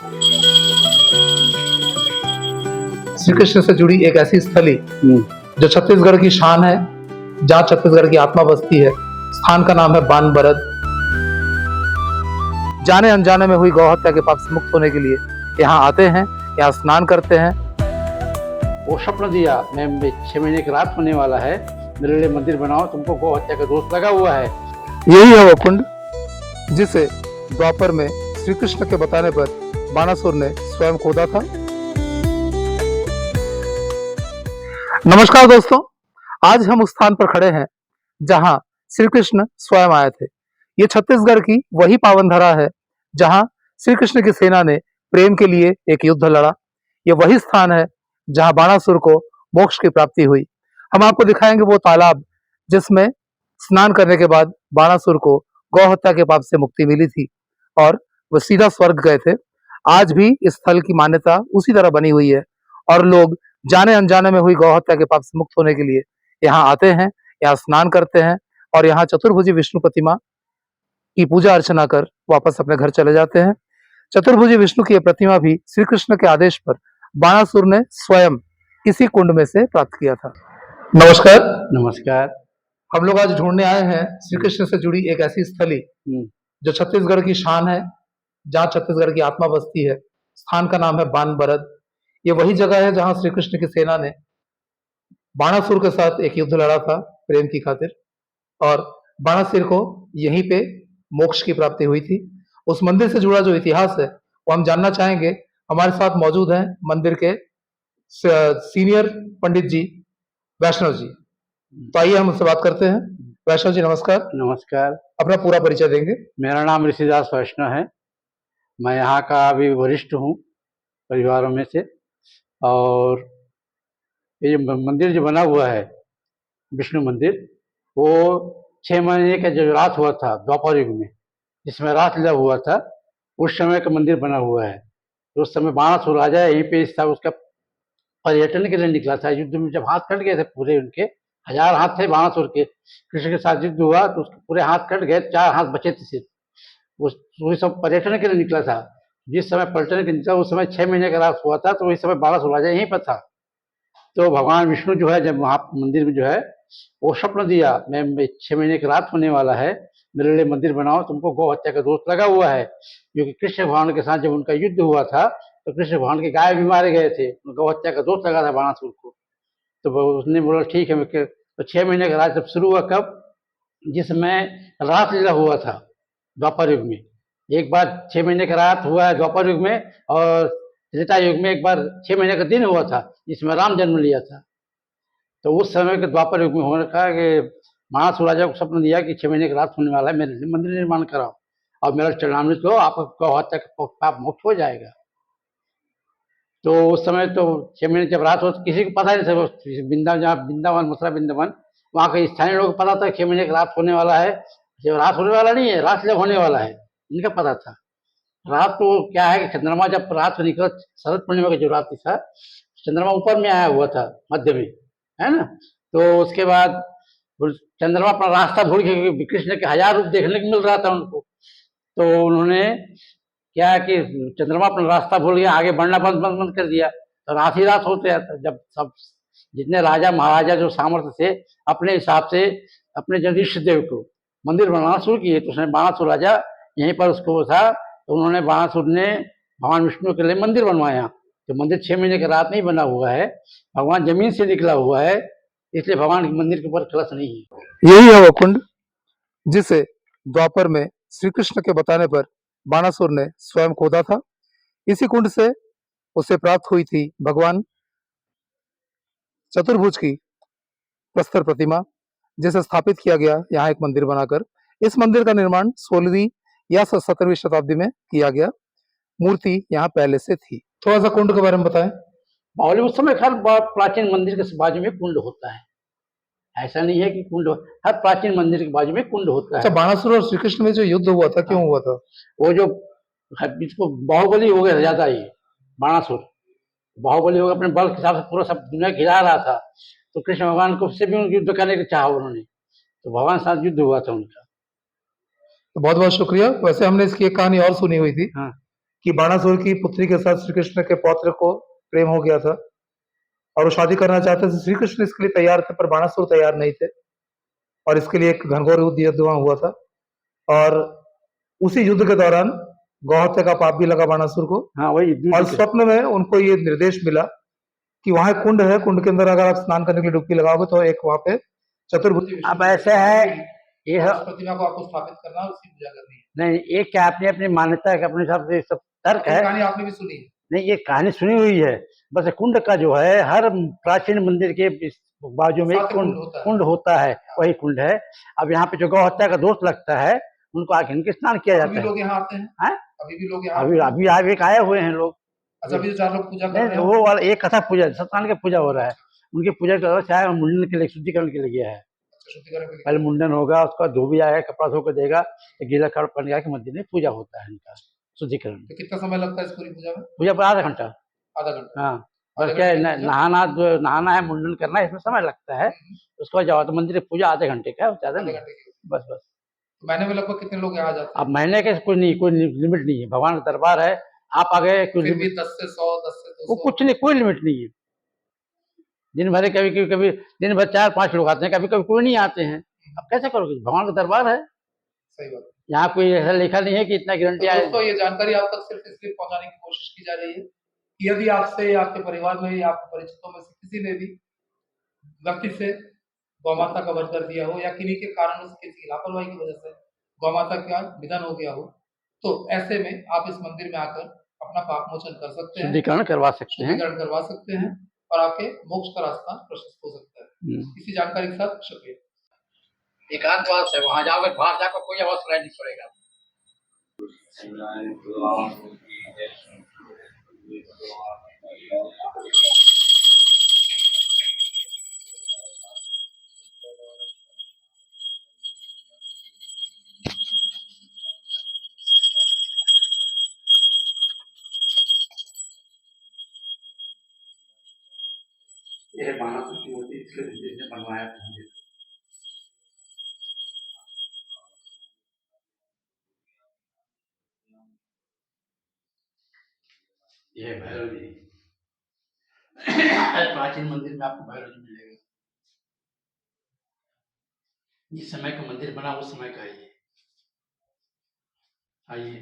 श्री कृष्ण से जुड़ी एक ऐसी स्थली जो छत्तीसगढ़ की शान है, जहाँ छत्तीसगढ़ की आत्मा बसती है। स्थान का नाम है बानबरद। जाने अनजाने में हुई गौ हत्या के पाप से मुक्त होने के लिए यहाँ आते हैं, यहाँ स्नान करते हैं। वो स्वप्न दिया मैं 6 महीने की रात होने वाला है, मेरे लिए मंदिर बनाओ, तुमको गौ हत्या का दोष लगा हुआ है। यही है वो कुंड जिसे द्वापर में श्री कृष्ण के बताने पर बाणासुर ने स्वयं खोदा था। नमस्कार दोस्तों, आज हम उस स्थान पर खड़े हैं जहां श्री कृष्ण स्वयं आए थे। ये छत्तीसगढ़ की वही पावन धरा है जहां श्री कृष्ण की सेना ने प्रेम के लिए एक युद्ध लड़ा। ये वही स्थान है जहां बाणासुर को मोक्ष की प्राप्ति हुई। हम आपको दिखाएंगे वो तालाब जिसमें स्नान करने के बाद बाणासुर को गौ हत्या के पाप से मुक्ति मिली थी और वो सीधा स्वर्ग गए थे। आज भी इस स्थल की मान्यता उसी तरह बनी हुई है और लोग जाने अनजाने में हुई गौ हत्या के पाप से मुक्त होने के लिए यहाँ आते हैं, यहाँ स्नान करते हैं और यहाँ चतुर्भुजी विष्णु प्रतिमा की पूजा अर्चना कर वापस अपने घर चले जाते हैं। चतुर्भुजी विष्णु की यह प्रतिमा भी श्री कृष्ण के आदेश पर बाणासुर ने स्वयं इसी कुंड में से प्राप्त किया था। नमस्कार। नमस्कार। हम लोग आज ढूंढने आए हैं श्री कृष्ण से जुड़ी एक ऐसी स्थली जो छत्तीसगढ़ की शान है, जहाँ छत्तीसगढ़ की आत्मा बसती है। स्थान का नाम है बानबरद। ये वही जगह है जहाँ श्री कृष्ण की सेना ने बाणासुर के साथ एक युद्ध लड़ा था प्रेम की खातिर और बाणासुर को यहीं पे मोक्ष की प्राप्ति हुई थी। उस मंदिर से जुड़ा जो इतिहास है वो हम जानना चाहेंगे। हमारे साथ मौजूद हैं मंदिर के सीनियर पंडित जी वैष्णव जी। तो आइए हम उनसे बात करते हैं। वैष्णव जी नमस्कार। नमस्कार। अपना पूरा परिचय देंगे। मेरा नाम ऋषिदास वैष्णव है। मैं यहाँ का अभी वरिष्ठ हूँ परिवारों में से। और ये मंदिर जो बना हुआ है विष्णु मंदिर, वो 6 महीने का जो रात हुआ था द्वापर युग में, जिसमें रासलीला हुआ था, उस समय का मंदिर बना हुआ है। तो उस समय बाणासुर राजा यहीं पे था, उसका पर्यटन के लिए निकला था। युद्ध में जब हाथ कट गए थे पूरे, उनके 1000 हाथ थे बाणासुर के, कृष्ण के साथ युद्ध हुआ तो उसके पूरे हाथ कट गए, 4 हाथ बचे थे सिर्फ। वही सब पर्यटन के लिए निकला था। जिस समय पर्यटन के निकला उस समय 6 महीने का रास हुआ था, तो वही समय बाणासुर राजा यहीं पर था। तो भगवान विष्णु जो है, जब वहाँ मंदिर में जो है, वो स्वप्न दिया मैं 6 महीने की रात होने वाला है, मेरे लिए मंदिर बनाओ, तुमको गौ हत्या का दोष लगा हुआ है। क्योंकि कृष्ण भगवान के साथ जब उनका युद्ध हुआ था तो कृष्ण भगवान के गाय भी मारे गए थे, गौ हत्या का दोष लगा था बाणासुर को। तो उसने बोला ठीक है। तो 6 महीने का राज जब शुरू हुआ, कब? जिसमें रासलीला हुआ था द्वापर युग में। एक बार 6 महीने का रात हुआ है द्वापर युग में, और त्रेता युग में एक बार 6 महीने का दिन हुआ था जिसमें राम जन्म लिया था। तो उस समय के द्वापर युग में होने का कि बाणासुर राजा को स्वप्न दिया कि 6 महीने की रात होने वाला है, मेरे लिए मंदिर निर्माण कराओ और मेरा चरणामृत लो, आपका गौ हत्या का पाप मुक्त हो जाएगा। तो उस समय तो 6 महीने जब रात हो तो किसी को पता नहीं था। वृंदावन, जहाँ वृंदावन मथुरा वृंदावन, वहाँ के स्थानीय लोगों को पता था 6 महीने की रात होने वाला है। जब रात होने वाला नहीं है, रात जब होने वाला है, इनका पता था। रात तो क्या है कि चंद्रमा जब रात से निकला, शरद पूर्णिमा की जो रात था, चंद्रमा ऊपर में आया हुआ था मध्य में, है ना। तो उसके बाद चंद्रमा अपना रास्ता भूल गए, क्योंकि कृष्ण के 1000 रूप देखने को मिल रहा था उनको। तो उन्होंने क्या है कि चंद्रमा अपना रास्ता भूल गया, आगे बढ़ना बंद कर दिया। तो रात ही रात होते जाता, जब सब जितने राजा महाराजा जो सामर्थ्य थे, अपने हिसाब से अपने जन इष्ट देव को मंदिर बनाना शुरू किए। तो उसने बाणासुर राजा यहीं पर उसको था, तो उन्होंने बाणासुर ने भगवान विष्णु के लिए मंदिर बनवाया। तो मंदिर 6 महीने का रात नहीं बना हुआ है, भगवान जमीन से निकला हुआ है, इसलिए भगवान के मंदिर के ऊपर कलश नहीं है। यही है वो कुंड जिसे द्वापर में श्री कृष्ण के बताने पर बाणासुर ने स्वयं खोदा था। इसी कुंड से उसे प्राप्त हुई थी भगवान चतुर्भुज की प्रस्तर प्रतिमा, जिसे स्थापित किया गया यहाँ एक मंदिर बनाकर। इस मंदिर का निर्माण 16वीं या 17वीं शताब्दी में किया गया। मूर्ति यहाँ पहले से थी। थोड़ा सा कुंड के बारे में बताएं। बावली उस समय हर प्राचीन मंदिर के बाजू में कुंड होता है, ऐसा नहीं है कि कुंड, हर प्राचीन मंदिर के बाजू में कुंड होता है। अच्छा, बाणासुर और श्री कृष्ण में जो युद्ध हुआ था, क्यों हुआ था? वो जो इसको बाहुबली हो गया ज्यादा, ये बाणासुर बाहुबली हो गया, अपने बल के हिसाब से पूरा सब दुनिया घिरा रहा था। तो कृष्ण भगवान को उससे भी उनकी युद्ध करने को चाहा उन्होंने, तो भगवान के साथ युद्ध हुआ था उनका। तो बहुत बहुत शुक्रिया। वैसे हमने इसकी एक कहानी और सुनी हुई थी। हाँ। कि बाणासुर की पुत्री के साथ श्री कृष्ण के पौत्र को प्रेम हो गया था और वो शादी करना चाहते थे। श्री कृष्ण इसके लिए तैयार थे, पर बाणासुर तैयार नहीं थे और इसके लिए एक घनघोर युद्ध वहां हुआ था। और उसी युद्ध के दौरान गौहत्या का पाप भी लगा बाणासुर को। हाँ वही और युद्ध के स्वप्न में उनको ये निर्देश मिला कि वहां एक कुंड है, कुंड के अंदर अगर आप स्नान करने के लिए डुबकी लगाओगे तो एक वहां पे चतुर्भुज अब ऐसे है ये और उस प्रतिमा को आपको स्थापित करना और उसकी पूजा करनी है। नहीं, ये क्या अपनी अपनी मान्यता है, अपने हिसाब से सब तर्क ये है। कहानी आपने भी सुनी है? नहीं, ये कहानी सुनी हुई है। बस कुंड का जो है हर प्राचीन मंदिर के बाजू में एक साथ कुंड कुंड होता है। कुंड होता है, वही कुंड है। अब यहाँ पे जो गौ हत्या का दोष लगता है, उनको आके इनके स्नान किया अभी जाता भी है। लोग यहाँ आते हैं? हैं? अभी भी लोग यहाँ अभी आते हैं? अभी अभी एक आए हुए हैं लोग। अच्छा, अभी जो 4 लोग पूजा कर नहीं, रहे हैं वो वाला एक कथा पूजा, सत्यनारायण की पूजा हो रहा है। उनकी पूजा का अर्थ है मुंडन के लिए, शुद्धिकरण के लिए गया है। अच्छा, शुद्धिकरण के लिए। पहले मुंडन होगा, उसका धोबी आएगा, कपड़ा धो के देगा, तो गीला कपड़ा पहन के मंदिर में पूजा होता है इनका शुद्धिकरण। तो कितना समय लगता है इस पूरी पूजा में? पूजा पर आधा घंटा। आधा घंटा। हाँ, आधे बस क्या है, घंटे की पूजा? नहाना जो नहाना है, मुंडन करना है, इसमें समय लगता है। उसके बाद जाओ तो मंदिर की पूजा आधे घंटे का है, ज्यादा आधे नहीं। घंटे की। बस बस। तो महीने में लगभग कितने लोग यहाँ जाते हैं? अब महीने के कोई नहीं, कोई लिमिट नहीं है, भगवान का दरबार है। आप आ गए, कोई फिर भी लिमिट 10 से 100, 10 से वो 200? कुछ नहीं, कोई लिमिट नहीं है। दिन भर कभी कभी कभी दिन भर 4-5 लोग आते हैं, कभी कभी कोई नहीं आते हैं। अब कैसे करोगे, भगवान का दरबार है। सही बात है। यहाँ कोई ऐसा लिखा नहीं है कि इतना तो गारंटी आए। दोस्तों, ये जानकारी आप तक सिर्फ इसलिए पहुंचाने की कोशिश की जा रही है कि यदि आपसे या आपके परिवार में या आपके परिचितों में से किसी ने भी गलती से गौ माता का वध कर दिया हो या किन्हीं के कारण से किसी लापरवाही की वजह से गौ माता का निधन हो गया हो, तो ऐसे में आप इस मंदिर में आकर अपना पाप मोचन कर सकते हैं, शुद्धिकरण करवा सकते हैं। शुद्धिकरण करवा सकते हैं और आपके मोक्ष का रास्ता प्रशस्त हो सकता है। इसी जानकारी के साथ शुक्रिया। एकांतवास है, वहां जाओगे, बाहर जाकर कोई आवाज सुनाई नहीं पड़ेगा। ये है बाणासुर की मूर्ति, इसके जिसने बनवाया था मंदिर। ये है भैरव जी। प्राचीन मंदिर में आपको भैरव जी मिलेगा। जिस समय का मंदिर बना उस समय का है ये। आइए।